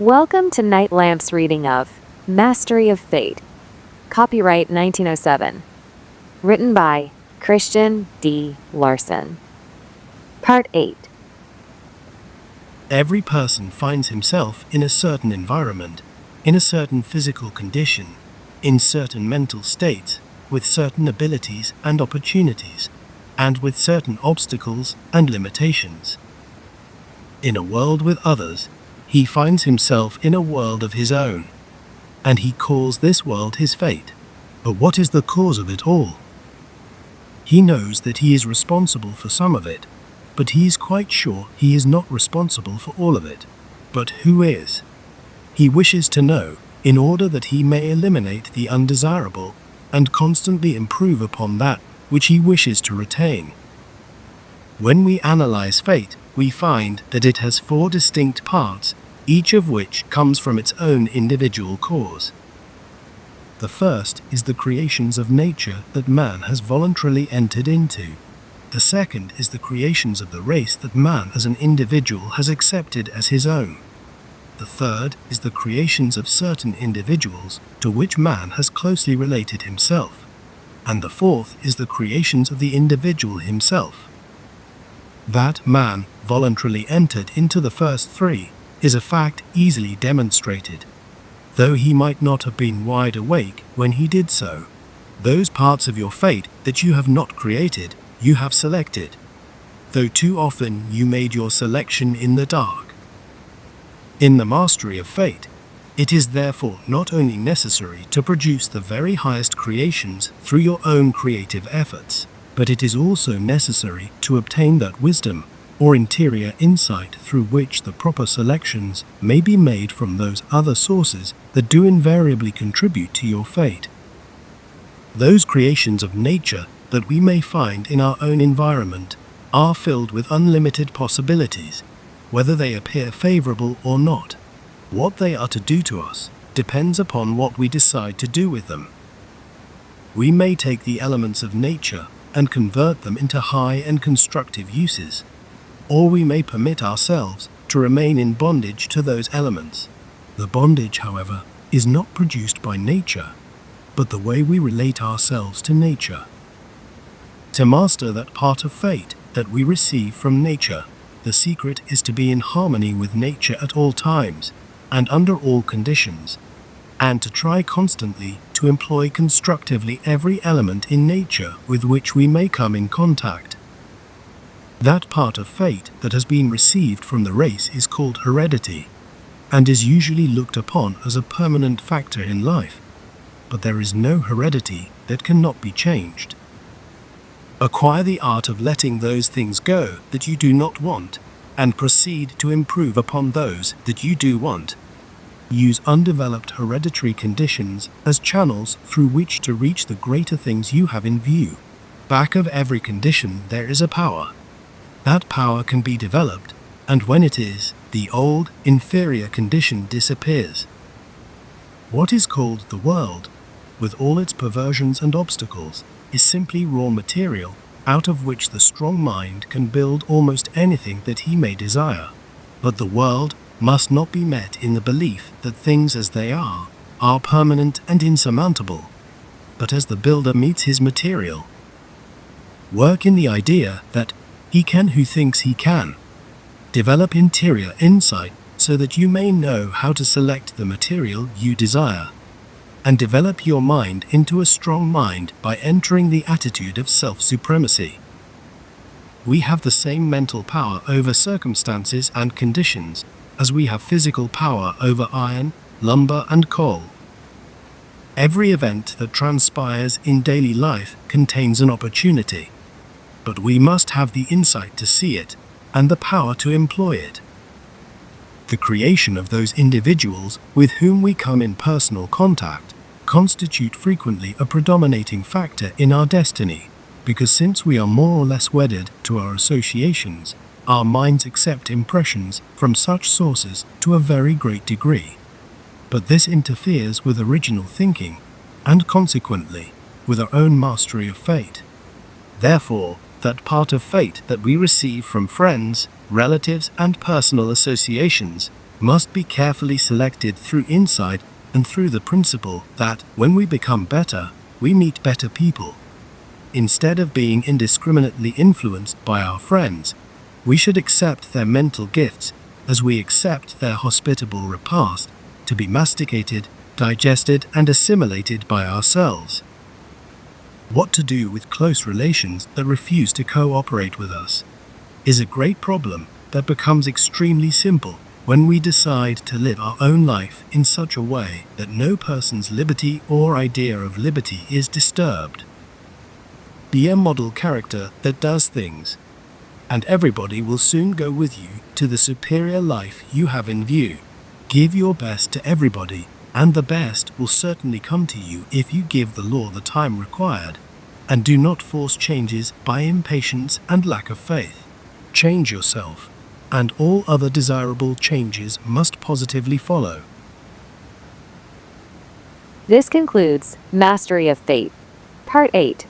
Welcome to NightLamp's reading of Mastery of Fate, copyright 1907, written by Christian Daa Larson. Part 8. Every person finds himself in a certain environment, in a certain physical condition, in certain mental states, with certain abilities and opportunities, and with certain obstacles and limitations. In a world with others, he finds himself in a world of his own, and he calls this world his fate. But what is the cause of it all? He knows that he is responsible for some of it, but he is quite sure he is not responsible for all of it. But who is? He wishes to know, in order that he may eliminate the undesirable and constantly improve upon that which he wishes to retain. When we analyze fate, we find that it has 4 distinct parts, each of which comes from its own individual cause. The first is the creations of nature that man has voluntarily entered into. The second is the creations of the race that man as an individual has accepted as his own. The third is the creations of certain individuals to which man has closely related himself. And the fourth is the creations of the individual himself. That man voluntarily entered into the first 3 is a fact easily demonstrated, though he might not have been wide awake when he did so. Those parts of your fate that you have not created, you have selected, though too often you made your selection in the dark. In the mastery of fate, it is therefore not only necessary to produce the very highest creations through your own creative efforts, but it is also necessary to obtain that wisdom or interior insight through which the proper selections may be made from those other sources that do invariably contribute to your fate. Those creations of nature that we may find in our own environment are filled with unlimited possibilities, whether they appear favorable or not. What they are to do to us depends upon what we decide to do with them. We may take the elements of nature and convert them into high and constructive uses, or we may permit ourselves to remain in bondage to those elements. The bondage, however, is not produced by nature, but the way we relate ourselves to nature. To master that part of fate that we receive from nature, the secret is to be in harmony with nature at all times and under all conditions, and to try constantly to employ constructively every element in nature with which we may come in contact. That part of fate that has been received from the race is called heredity, and is usually looked upon as a permanent factor in life, but there is no heredity that cannot be changed. Acquire the art of letting those things go that you do not want, and proceed to improve upon those that you do want. Use undeveloped hereditary conditions as channels through which to reach the greater things you have in view. Back of every condition there is a power. That power can be developed, and when it is, the old, inferior condition disappears. What is called the world, with all its perversions and obstacles, is simply raw material out of which the strong mind can build almost anything that he may desire. But the world must not be met in the belief that things as they are permanent and insurmountable, but as the builder meets his material. Work in the idea that he can who thinks he can. Develop interior insight so that you may know how to select the material you desire, and develop your mind into a strong mind by entering the attitude of self-supremacy. We have the same mental power over circumstances and conditions as we have physical power over iron, lumber, and coal. Every event that transpires in daily life contains an opportunity, but we must have the insight to see it and the power to employ it. The creation of those individuals with whom we come in personal contact constitute frequently a predominating factor in our destiny, because since we are more or less wedded to our associations, our minds accept impressions from such sources to a very great degree. But this interferes with original thinking, and consequently, with our own mastery of fate. Therefore, that part of fate that we receive from friends, relatives, and personal associations must be carefully selected through insight and through the principle that, when we become better, we meet better people. Instead of being indiscriminately influenced by our friends, we should accept their mental gifts as we accept their hospitable repast, to be masticated, digested, and assimilated by ourselves. What to do with close relations that refuse to cooperate with us is a great problem that becomes extremely simple when we decide to live our own life in such a way that no person's liberty or idea of liberty is disturbed. Be a model character that does things, and everybody will soon go with you to the superior life you have in view. Give your best to everybody, and the best will certainly come to you if you give the law the time required, and do not force changes by impatience and lack of faith. Change yourself, and all other desirable changes must positively follow. This concludes Mastery of Fate, Part 8.